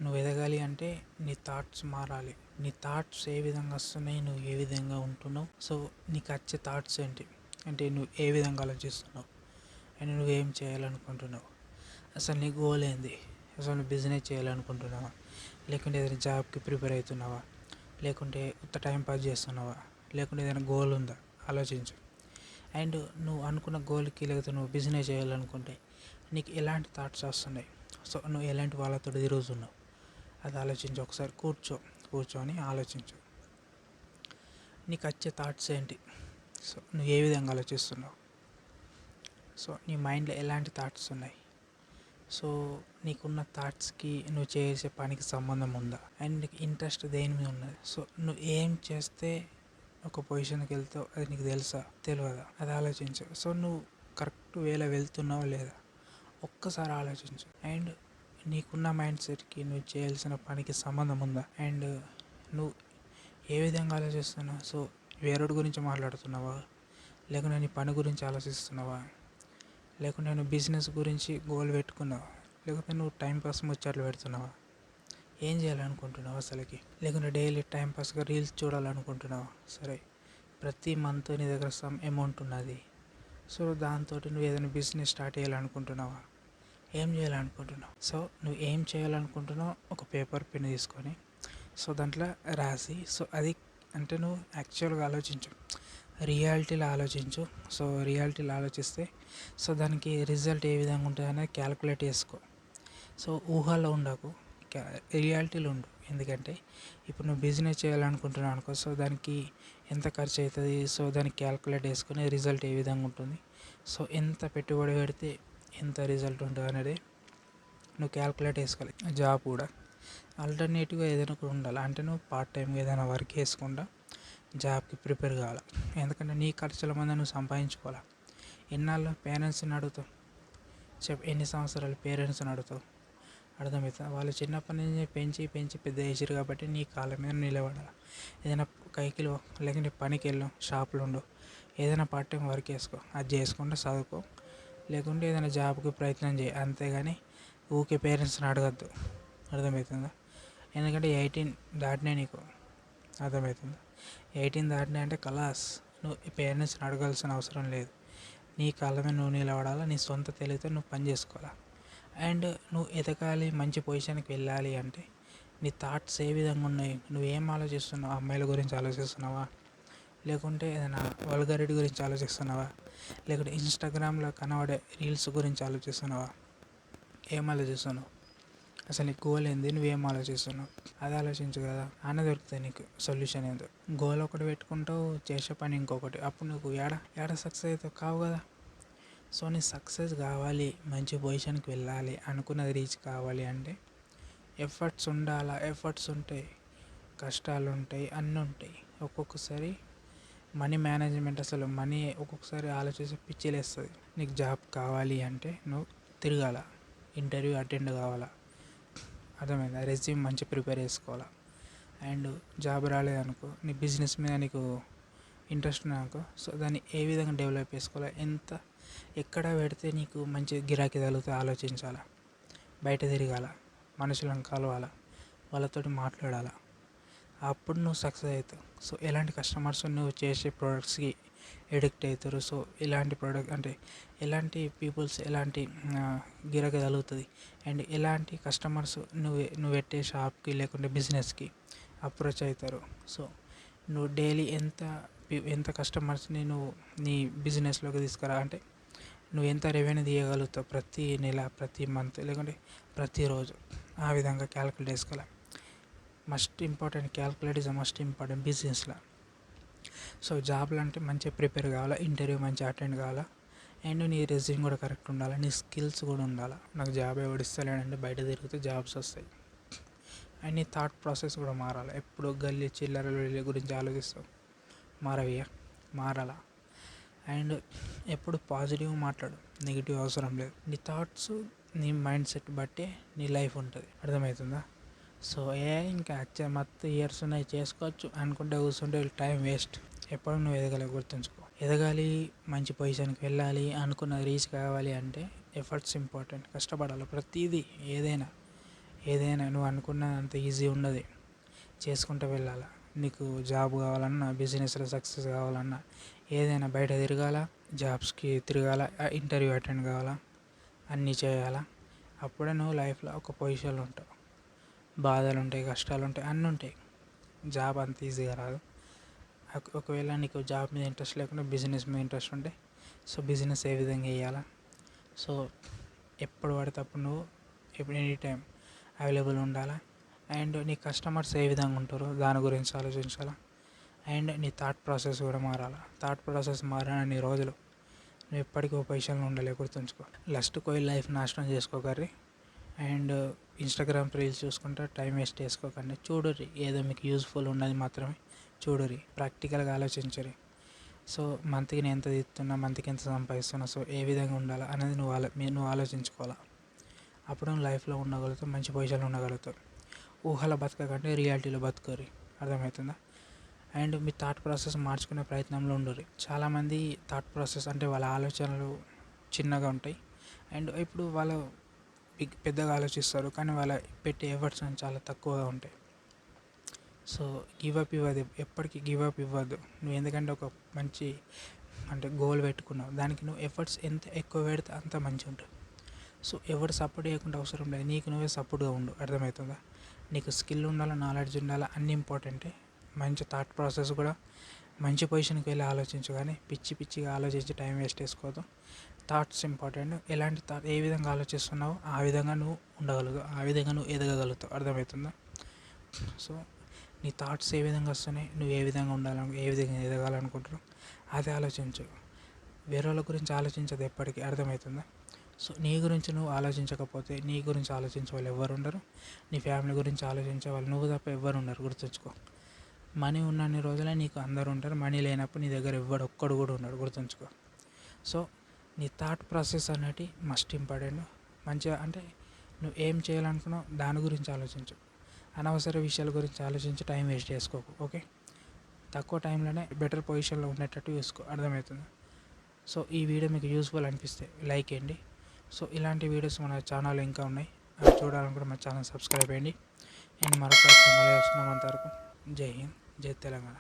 నువ్వు ఎదగాలి అంటే నీ థాట్స్ మారాలి. నీ థాట్స్ ఏ విధంగా వస్తున్నాయి, నువ్వు ఏ విధంగా ఉంటున్నావు, సో నీకు వచ్చే థాట్స్ ఏంటి, అంటే నువ్వు ఏ విధంగా ఆలోచిస్తున్నావు అండ్ నువ్వేం చేయాలనుకుంటున్నావు, అసలు నీ గోల్ ఏంది, అసలు నువ్వు బిజినెస్ చేయాలనుకుంటున్నావా, లేకుంటే ఏదైనా జాబ్కి ప్రిపేర్ అవుతున్నావా, లేకుంటే ఉత్త టైం పాస్ చేస్తున్నావా, లేకుంటే ఏదైనా గోల్ ఉందా, ఆలోచించు. అండ్ నువ్వు అనుకున్న గోల్కి లేకపోతే నువ్వు బిజినెస్ చేయాలనుకుంటే నీకు ఎలాంటి థాట్స్ వస్తున్నాయి, సో నువ్వు ఎలాంటి వాళ్ళతో తిరుగుతున్నావు, అది ఆలోచించు. ఒకసారి కూర్చొని ఆలోచించు. నీకు వచ్చే థాట్స్ ఏంటి, సో నువ్వు ఏ విధంగా ఆలోచిస్తున్నావు, సో నీ మైండ్లో ఎలాంటి థాట్స్ ఉన్నాయి, సో నీకున్న థాట్స్కి నువ్వు చేసే పనికి సంబంధం ఉందా, అండ్ నీకు ఇంట్రెస్ట్ దేని మీద ఉన్నది, సో నువ్వు ఏం చేస్తే ఒక పొజిషన్కి వెళ్తావు అది నీకు తెలుసా తెలియదా, అది ఆలోచించు. సో నువ్వు కరెక్ట్ వేలో వెళ్తున్నావా లేదా ఒక్కసారి ఆలోచించు. అండ్ నీకున్న మైండ్ సెట్కి నువ్వు చేయాల్సిన పనికి సంబంధం ఉందా, అండ్ నువ్వు ఏ విధంగా ఆలోచిస్తున్నావు, సో వేరొకటి గురించి మాట్లాడుతున్నావా, లేకుంటే నీ పని గురించి ఆలోచిస్తున్నావా, లేకుంటే నువ్వు బిజినెస్ గురించి గోల్ పెట్టుకున్నావా, లేకపోతే నువ్వు టైంపాస్ ముచ్చట్లు పెడుతున్నావా, ఏం చేయాలనుకుంటున్నావు అసలుకి, లేకుంటే డైలీ టైంపాస్గా రీల్స్ చూడాలనుకుంటున్నావా. సరే, ప్రతి మంత్ నీ దగ్గర సమ్ అమౌంట్ ఉన్నది, సో దాంతో నువ్వు ఏదైనా బిజినెస్ స్టార్ట్ చేయాలనుకుంటున్నావా, ఏం చేయాలనుకుంటున్నావు. సో నువ్వు ఏం చేయాలనుకుంటున్నావు ఒక పేపర్ పెన్ తీసుకొని సో దాంట్లో రాసి, సో అది అంటే నువ్వు యాక్చువల్గా ఆలోచించు, రియాలిటీలో ఆలోచించు. సో రియాలిటీలో ఆలోచిస్తే సో దానికి రిజల్ట్ ఏ విధంగా ఉంటుంది అనేది క్యాలిక్యులేట్ చేసుకో. సో ఊహల్లో ఉండకు, రియాలిటీలో ఉండు. ఎందుకంటే ఇప్పుడు నువ్వు బిజినెస్ చేయాలనుకుంటున్నావు అనుకో, సో దానికి ఎంత ఖర్చు అవుతుంది, సో దానికి క్యాలిక్యులేట్ చేసుకొని రిజల్ట్ ఏ విధంగా ఉంటుంది, సో ఎంత పెట్టుబడి పెడితే ఎంత రిజల్ట్ ఉంటుంది అనేది నువ్వు క్యాలిక్యులేట్ చేసుకోవాలి. జాబ్ కూడా ఆల్టర్నేటివ్గా ఏదైనా కూడా ఉండాలి, అంటే నువ్వు పార్ట్ టైంగా ఏదైనా వర్క్ చేసుకుంటా జాబ్కి ప్రిపేర్ కావాలి. ఎందుకంటే నీ ఖర్చుల మంది నువ్వు సంపాదించుకోవాలి. ఎన్నాళ్ళు పేరెంట్స్ని అడుగుతావు ఎన్ని సంవత్సరాలు పేరెంట్స్ని అడుగుతావు, అర్థమవుతుంది. వాళ్ళు చిన్నప్పటి నుంచి పెంచి పెంచి పెద్ద చేసారు కాబట్టి నీ కాళ్ళ మీద నిలబడాలి. ఏదైనా కైకిలో లేకుంటే పనికి వెళ్ళు, షాపులో ఉండు, ఏదైనా పార్ట్ టైం వర్క్ చేసుకో, అది చేసుకుంటూ చదువుకో, లేకుంటే ఏదైనా జాబ్కి ప్రయత్నం చేయి. అంతేగాని ఊకే పేరెంట్స్ని అడగద్దు, అర్థమవుతుందా. ఎందుకంటే 18 దాటినాయి నీకు, అర్థమవుతుందా. 18 దాటినాయి అంటే కలాస్, నువ్వు పేరెంట్స్ని అడగాల్సిన అవసరం లేదు. నీ కాళ్ళ మీద నువ్వు నిలబడాలా, నీ సొంత తెలివితో నువ్వు పని చేసుకోవాలా. అండ్ నువ్వు ఎదగాలి, మంచి పొజిషన్కి వెళ్ళాలి అంటే నీ థాట్స్ ఏ విధంగా ఉన్నాయి, నువ్వేం ఆలోచిస్తున్నావు, అమ్మాయిల గురించి ఆలోచిస్తున్నావా, లేకుంటే ఏదైనా వల్గారిటీ గురించి ఆలోచిస్తున్నావా, లేకుంటే ఇన్స్టాగ్రామ్లో కనబడే రీల్స్ గురించి ఆలోచిస్తున్నావా, ఏం ఆలోచిస్తున్నావు, అసలు నీ గోల్ ఏంది, నువ్వేం ఆలోచిస్తున్నావు, అది ఆలోచించు కదా. ఆనే దొరుకుతాయి నీకు సొల్యూషన్. ఏందో గోల్ ఒకటి పెట్టుకుంటావు, చేసే పని ఇంకొకటి, అప్పుడు నువ్వు ఏడ సక్సెస్ అవుతావు, కావు కదా. సో నీ సక్సెస్ కావాలి, మంచి పొజిషన్కి వెళ్ళాలి, అనుకున్నది రీచ్ కావాలి అంటే ఎఫర్ట్స్ ఉండాలా. ఎఫర్ట్స్ ఉంటాయి, కష్టాలు ఉంటాయి, అన్నీ ఉంటాయి. ఒక్కొక్కసారి మనీ మేనేజ్మెంట్, అసలు మనీ ఒక్కొక్కసారి ఆలోచిస్తే పిచ్చిలేస్తుంది. నీకు జాబ్ కావాలి అంటే నువ్వు తిరగాల, ఇంటర్వ్యూ అటెండ్ కావాలా, అర్థమైందా. రెజ్యూమ్ మంచి ప్రిపేర్ చేసుకోవాలా. అండ్ జాబ్ రాలేదనుకో, నీ బిజినెస్ మీద నీకు ఇంట్రెస్ట్ ఉన్నాయనుకో, సో దాన్ని ఏ విధంగా డెవలప్ చేసుకోవాలా, ఎక్కడ పెడితే నీకు మంచి గిరాకీ తగిలితే ఆలోచించాలా. బయట తిరగాల, మనుషులను కలవాలా, వాళ్ళతోటి మాట్లాడాలా, అప్పుడు నువ్వు సక్సెస్ అవుతావు. సో ఎలాంటి కస్టమర్స్ నువ్వు చేసే ప్రోడక్ట్స్కి ఎడిక్ట్ అవుతారు, సో ఎలాంటి ప్రోడక్ట్ అంటే ఎలాంటి పీపుల్స్ ఎలాంటి గిరాకీ తగులుతుంది, అండ్ ఎలాంటి కస్టమర్స్ నువ్వు పెట్టే షాప్కి లేకుంటే బిజినెస్కి అప్రోచ్ అవుతారు. సో నువ్వు డైలీ ఎంత కస్టమర్స్ని నువ్వు నీ బిజినెస్లోకి తీసుకురా, అంటే నువ్వు ఎంత రెవెన్యూ తీయగలుగుతావు ప్రతి నెల, ప్రతి మంత్, లేకుంటే ప్రతిరోజు, ఆ విధంగా క్యాలిక్యులేట్ చేసుకోవాలి. Must important, calculate is must important బిజినెస్లో. సో జాబ్లు అంటే మంచిగా ప్రిపేర్ కావాలా, ఇంటర్వ్యూ మంచిగా అటెండ్ కావాలా, అండ్ నీ రెజ్యూమ్ కూడా కరెక్ట్ ఉండాలి, నీ స్కిల్స్ కూడా ఉండాలి. నాకు జాబ్ ఎవడు ఇస్తలేడంటే బయట తిరిగితే జాబ్స్ వస్తాయి. అండ్ నీ థాట్ ప్రాసెస్ కూడా మారాలి. ఎప్పుడు గల్లీ చిల్లర గురించి ఆలోచిస్తావు, మారాలా. అండ్ ఎప్పుడు పాజిటివ్ మాట్లాడు, నెగిటివ్ అవసరం లేదు. నీ థాట్స్ నీ మైండ్ సెట్ బట్టే నీ లైఫ్ ఉంటుంది, అర్థమవుతుందా. సో ఇంకా మత్తు ఇయర్స్ ఉన్నాయి చేసుకోవచ్చు అనుకుంటే కూర్చుంటే టైం వేస్ట్. ఎప్పుడు నువ్వు ఎదగాలి, గుర్తుంచుకో. ఎదగాలి, మంచి పొజిషన్కి వెళ్ళాలి, అనుకున్నది రీచ్ కావాలి అంటే ఎఫర్ట్స్ ఇంపార్టెంట్, కష్టపడాలి. ప్రతిదీ ఏదైనా నువ్వు అనుకున్నది అంత ఈజీ ఉండదు, చేసుకుంటూ వెళ్ళాలి. నీకు జాబ్ కావాలన్నా, బిజినెస్లో సక్సెస్ కావాలన్నా, ఏదైనా బయట తిరగాల, జాబ్స్కి తిరగాల, ఇంటర్వ్యూ అటెండ్ కావాలా, అన్నీ చేయాలా. అప్పుడే నువ్వు లైఫ్లో ఒక పొజిషన్లో ఉంటావు. బాధలు ఉంటాయి, కష్టాలు ఉంటాయి, అన్నీ ఉంటాయి. జాబ్ అంత ఈజీగా రాదు. ఒకవేళ నీకు జాబ్ మీద ఇంట్రెస్ట్ లేకుండా బిజినెస్ మీద ఇంట్రెస్ట్ ఉంటే, సో బిజినెస్ ఏ విధంగా చేయాలా, సో ఎప్పుడు పడితే అప్పుడు నువ్వు ఎనీ టైం అవైలబుల్ ఉండాలా. అండ్ నీ కస్టమర్స్ ఏ విధంగా ఉంటారో దాని గురించి ఆలోచించాలా. అండ్ నీ థాట్ ప్రాసెస్ కూడా మారాలి. థాట్ ప్రాసెస్ మారని రోజులు నువ్వు ఎప్పటికీ ఒక పొజిషన్లో ఉండలే, గుర్తుంచుకో. లస్ట్ పోయి లైఫ్ నాశనం చేసుకోకర్రి. అండ్ ఇన్స్టాగ్రామ్ రీల్స్ చూసుకుంటా టైం వేస్ట్ చేసుకోకండి. చూడుర్రి, ఏదో మీకు యూజ్ఫుల్ ఉన్నది మాత్రమే చూడుర్రి, ప్రాక్టికల్గా ఆలోచించరి. సో మంత్కి నేను ఎంత తీస్తున్నా, మంత్కి ఎంత సంపాదిస్తున్నా, సో ఏ విధంగా ఉండాలి అనేది నువ్వు ఆలోచించుకోవాలి. అప్పుడు నువ్వు లైఫ్లో ఉండగలుగుతావు, మంచి పొజిషన్లో ఉండగలుగుతావు. ఊహలో బతకకంటే రియాలిటీలో బతుకోరి, అర్థమవుతుందా. అండ్ మీ థాట్ ప్రాసెస్ మార్చుకునే ప్రయత్నంలో ఉండరు. చాలామంది థాట్ ప్రాసెస్ అంటే వాళ్ళ ఆలోచనలు చిన్నగా ఉంటాయి. అండ్ ఇప్పుడు వాళ్ళు పెద్దగా ఆలోచిస్తారు, కానీ వాళ్ళ పెట్టే ఎఫర్ట్స్ చాలా తక్కువగా ఉంటాయి. సో గివప్ ఇవ్వదు, ఎప్పటికీ గివప్ ఇవ్వద్దు నువ్వు. ఎందుకంటే ఒక మంచి గోల్ పెట్టుకున్నావు, దానికి నువ్వు ఎఫర్ట్స్ ఎంత ఎక్కువ పెడితే అంత మంచిగా ఉంటుంది. సో ఎవరు సపోర్ట్ చేయకుండా అవసరం లేదు, నీకు నువ్వే సపోర్ట్గా ఉండు, అర్థమవుతుందా. నీకు స్కిల్ ఉండాలా, నాలెడ్జ్ ఉండాలా, అన్నీ ఇంపార్టెంటే. మంచి థాట్ ప్రాసెస్ కూడా, మంచి పొజిషన్కి వెళ్ళి ఆలోచించు, కానీ పిచ్చిగా ఆలోచించి టైం వేస్ట్ చేసుకోవద్దు. Thoughts important. ఎలాంటి థాట్, ఏ విధంగా ఆలోచిస్తున్నావో ఆ విధంగా నువ్వు ఉండగలుగుతావు, ఆ విధంగా నువ్వు ఎదగగలుగుతావు, అర్థమవుతుందా. సో నీ థాట్స్ ఏ విధంగా వస్తున్నాయి, నువ్వు ఏ విధంగా ఉండాలని, ఏ విధంగా ఎదగాలనుకుంటున్నావు అదే ఆలోచించు. వేరే వాళ్ళ గురించి ఆలోచించదు ఎప్పటికీ, అర్థమవుతుందా. సో నీ గురించి నువ్వు ఆలోచించకపోతే నీ గురించి ఆలోచించే వాళ్ళు ఎవరు ఉండరు. నీ ఫ్యామిలీ గురించి ఆలోచించే వాళ్ళు నువ్వు తప్ప ఎవ్వరు ఉండరు, గుర్తుంచుకో. మనీ ఉన్నన్ని రోజులే నీకు అందరు ఉంటారు, మనీ లేనప్పుడు నీ దగ్గర ఒక్కడు కూడా ఉన్నాడు, గుర్తుంచుకో. సో నీ థాట్ ప్రాసెస్ అనేది మస్ట్ ఇంపార్టెంట్. మంచిగా నువ్వు ఏం చేయాలనుకున్నావు దాని గురించి ఆలోచించు. అనవసర విషయాల గురించి ఆలోచించి టైం వేస్ట్ చేసుకోకు, ఓకే. తక్కువ టైంలోనే బెటర్ పొజిషన్లో ఉండేటట్టు చూసుకో, అర్థమవుతుంది. సో ఈ వీడియో మీకు యూస్ఫుల్ అనిపిస్తే లైక్ చేయండి. సో ఇలాంటి వీడియోస్ మన ఛానల్ ఇంకా ఉన్నాయి, అవి చూడాలనుకుంటే మన ఛానల్ సబ్స్క్రైబ్ చేయండి. అండ్ మరొక మళ్ళీ వస్తున్నాం. అంతవరకు జై హింద్, జై తెలంగాణ.